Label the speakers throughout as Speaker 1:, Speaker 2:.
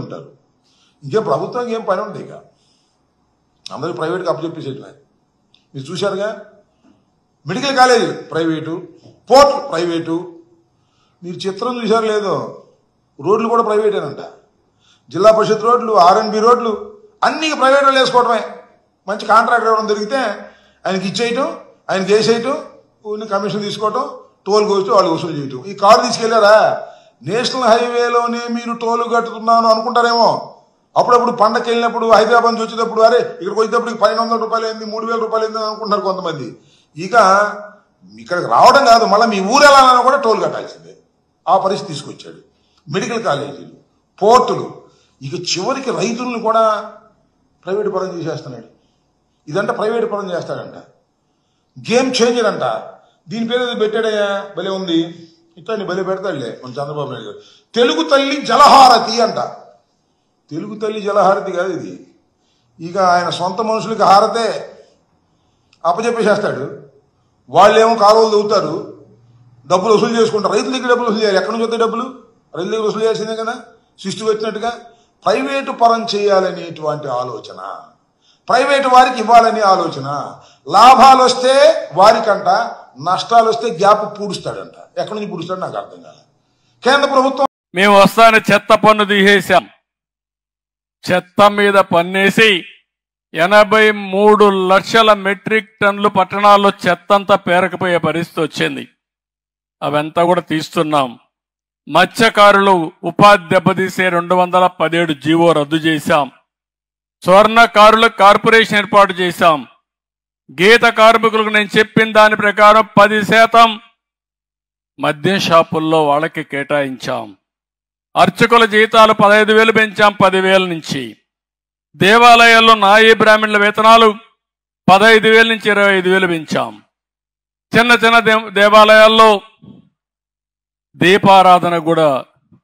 Speaker 1: ఉంటారు. ఇంకేం ప్రభుత్వానికి ఏం పని ఉంది, ఇక అందరూ ప్రైవేట్గా అప్పచెప్పేసేటమే. మీరు చూశారుగా, మెడికల్ కాలేజీలు ప్రైవేటు, పోర్ట్లు ప్రైవేటు. మీరు చిత్రం చూశారు లేదో, రోడ్లు కూడా ప్రైవేటేనంట. జిల్లా పరిషత్ రోడ్లు, ఆర్ఎన్బి రోడ్లు అన్నీ ప్రైవేట్ వాళ్ళు వేసుకోవడమే. మంచి కాంట్రాక్టర్ ఎవరైనా దొరికితే ఆయనకి ఇచ్చేయటం, ఆయనకి వేసేయటం, కమిషన్ తీసుకోవటం, టోల్ కోసి వాళ్ళు వసూలు చేయటం. ఈ కారు తీసుకెళ్లారా, నేషనల్ హైవేలోనే మీరు టోల్ కట్టుతున్నాను అనుకుంటారేమో. అప్పుడప్పుడు పండగకి వెళ్ళినప్పుడు హైదరాబాద్ నుంచి వచ్చేటప్పుడు అరే ఇక్కడికి వచ్చేటప్పుడు 1200 రూపాయలు అయింది, 3000 రూపాయలు అయింది అనుకుంటున్నారు కొంతమంది. ఇక ఇక్కడికి రావడం కాదు, మళ్ళీ మీ ఊరు వెళ్ళాలన్నా కూడా టోల్ కట్టాల్సిందే. ఆ పరిస్థితి తీసుకొచ్చాడు. మెడికల్ కాలేజీలు, పోర్టులు, ఇక చివరికి రైతులను కూడా ప్రైవేటు పరం చేసేస్తున్నాడు. ఇదంటే ప్రైవేటు పరం చేస్తాడంట. గేమ్ చేంజర్ అంట. దీని పేరు ఏదో పెట్టాడయ్యా, భలే ఉంది. ఇట్లా భలే పెడతాడులే మన చంద్రబాబు నాయుడు గారు. తెలుగు తల్లి జలహారతి అంట. తెలుగు తల్లి జలహారతి కాదు ఇది. ఇక ఆయన సొంత మనుషులకి హారతే అప్పచెప్పేసేస్తాడు. వాళ్ళేమో కాలువలు దవ్వుతారు, డబ్బులు వసూలు చేసుకుంటారు. రైతుల దగ్గర డబ్బులు వసూలు చేయాలి. ఎక్కడి నుంచి వస్తాయి డబ్బులు? రైతుల దగ్గర వసూలు చేయాల్సిందే కదా. శిస్తు పెట్టినట్టుగా ప్రైవేటు పరం చేయాలనేటువంటి ఆలోచన, ప్రైవేటు వారికి ఇవ్వాలనే ఆలోచన. లాభాలు వస్తే వారికంట, నష్టాలు వస్తే గ్యాప్ పూడుస్తాడంట. ఎక్కడి నుంచి పూడుస్తాడు నాకు అర్థం కాదు. కేంద్ర ప్రభుత్వం
Speaker 2: మేము వస్తానే చెత్త పన్ను తీసేసాం. చెత్త మీద పన్నేసి 83 లక్షల మెట్రిక్ టన్నులు పట్టణాల్లో చెత్తంతా పేరకపోయే పరిస్థితి వచ్చింది. అవంతా కూడా తీస్తున్నాం. మత్స్యకారులు ఉపాధి దెబ్బతీసే 217 జీవో రద్దు చేశాం. స్వర్ణకారులకు కార్పొరేషన్ ఏర్పాటు చేశాం. గీత కార్మికులకు నేను చెప్పిన దాని ప్రకారం 10% మద్యం షాపుల్లో వాళ్ళకి కేటాయించాం. అర్చకుల జీతాలు 15,000 పెంచాం 10,000 నుంచి. దేవాలయాల్లో నాయీ బ్రాహ్మణుల వేతనాలు 15,000 నుంచి 25,000 పెంచాం. చిన్న చిన్న దేవాలయాల్లో దీపారాధన కూడా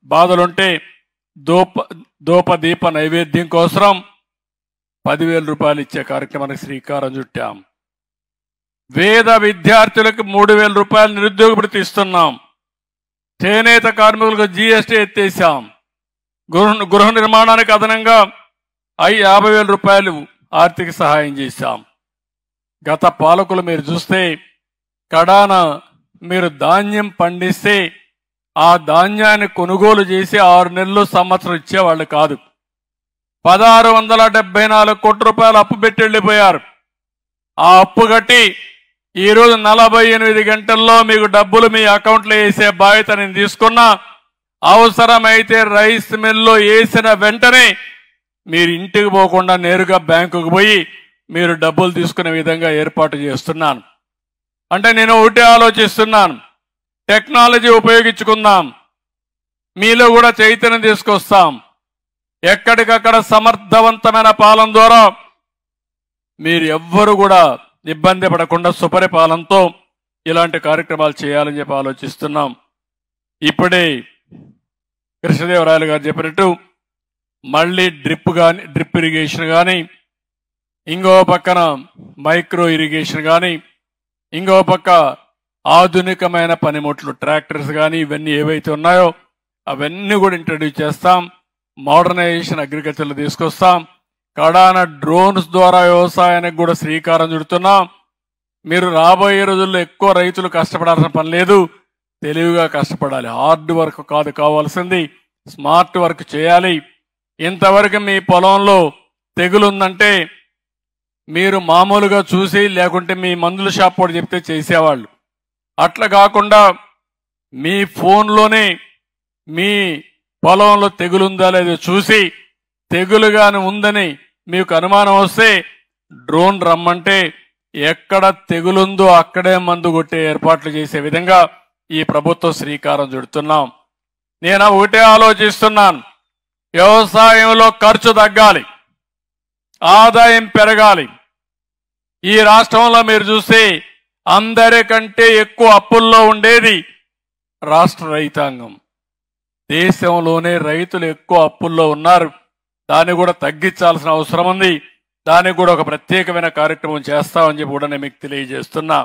Speaker 2: బాధలుంటే దూప దీప నైవేద్యం కోసం 10,000 రూపాయలు ఇచ్చే కార్యక్రమానికి శ్రీకారం చుట్టాం. వేద విద్యార్థులకు 3,000 రూపాయలు నిరుద్యోగ భృతి ఇస్తున్నాం. చేనేత కార్మికులకు జీఎస్టీ ఎత్తేసాం. గృహ నిర్మాణానికి అదనంగా 50,000 రూపాయలు ఆర్థిక సహాయం చేశాం. గత పాలకులు మీరు చూస్తే కడాన మీరు ధాన్యం పండిస్తే ఆ ధాన్యాన్ని కొనుగోలు చేసి 6 నెలలు సంవత్సరం ఇచ్చేవాళ్ళు కాదు. 1,674 కోట్ల రూపాయలు అప్పు పెట్టి వెళ్ళిపోయారు. ఆ అప్పు కట్టి ఈరోజు 48 గంటల్లో మీకు డబ్బులు మీ అకౌంట్లో వేసే బాధ్యత నేను తీసుకున్నా. అవసరమైతే రైస్ మిల్లో వేసిన వెంటనే మీరు ఇంటికి పోకుండా నేరుగా బ్యాంకుకు పోయి మీరు డబ్బులు తీసుకునే విధంగా ఏర్పాటు చేస్తున్నాను. అంటే నేను ఒకటే ఆలోచిస్తున్నాను, టెక్నాలజీ ఉపయోగించుకుందాం, మీలో కూడా చైతన్యం తీసుకొస్తాం. ఎక్కడికక్కడ సమర్థవంతమైన పాలన ద్వారా మీరు ఎవ్వరు కూడా ఇబ్బంది పడకుండా సుపరిపాలనతో ఇలాంటి కార్యక్రమాలు చేయాలని చెప్పి ఆలోచిస్తున్నాం. ఇప్పుడే కృష్ణదేవరాయలు గారు చెప్పినట్టు మళ్ళీ డ్రిప్ ఇరిగేషన్ కానీ, ఇంకో పక్కన మైక్రో ఇరిగేషన్ కానీ, ఇంకో పక్క ఆధునికమైన పనిముట్లు ట్రాక్టర్స్ కానీ, ఇవన్నీ ఏవైతే ఉన్నాయో అవన్నీ కూడా ఇంట్రడ్యూస్ చేస్తాం. మోడర్నైజేషన్ అగ్రికల్చర్లో తీసుకొస్తాం. కడాన డ్రోన్స్ ద్వారా వ్యవసాయానికి కూడా శ్రీకారం చుడుతున్నాం. మీరు రాబోయే రోజుల్లో ఎక్కువ రైతులు కష్టపడాల్సిన పని లేదు, తెలివిగా కష్టపడాలి. హార్డ్ వర్క్ కాదు కావాల్సింది, స్మార్ట్ వర్క్ చేయాలి. ఇంతవరకు మీ పొలంలో తెగులుందంటే మీరు మామూలుగా చూసి, లేకుంటే మీ మందుల షాప్ కూడా చెప్తే చేసేవాళ్ళు. అట్లా కాకుండా మీ ఫోన్లోనే మీ పొలంలో తెగులుందా లేదో చూసి, తెగులుగాని ఉందని మీకు అనుమానం వస్తే డ్రోన్ రమ్మంటే ఎక్కడ తెగులుందో అక్కడే మందు కొట్టే ఏర్పాట్లు చేసే విధంగా ఈ ప్రభుత్వం శ్రీకారం చుడుతున్నాం. నేను ఒకటే ఆలోచిస్తున్నాను, వ్యవసాయంలో ఖర్చు తగ్గాలి, ఆదాయం పెరగాలి. ఈ రాష్ట్రంలో మీరు చూస్తే అందరికంటే ఎక్కువ అప్పుల్లో ఉండేది రాష్ట్ర రైతాంగం. దేశంలోనే రైతులు ఎక్కువ అప్పుల్లో ఉన్నారు. దాన్ని కూడా తగ్గించాల్సిన అవసరం ఉంది. దానికి కూడా ఒక ప్రత్యేకమైన కార్యక్రమం చేస్తామని చెప్పి కూడా నేను మీకు తెలియజేస్తున్నా.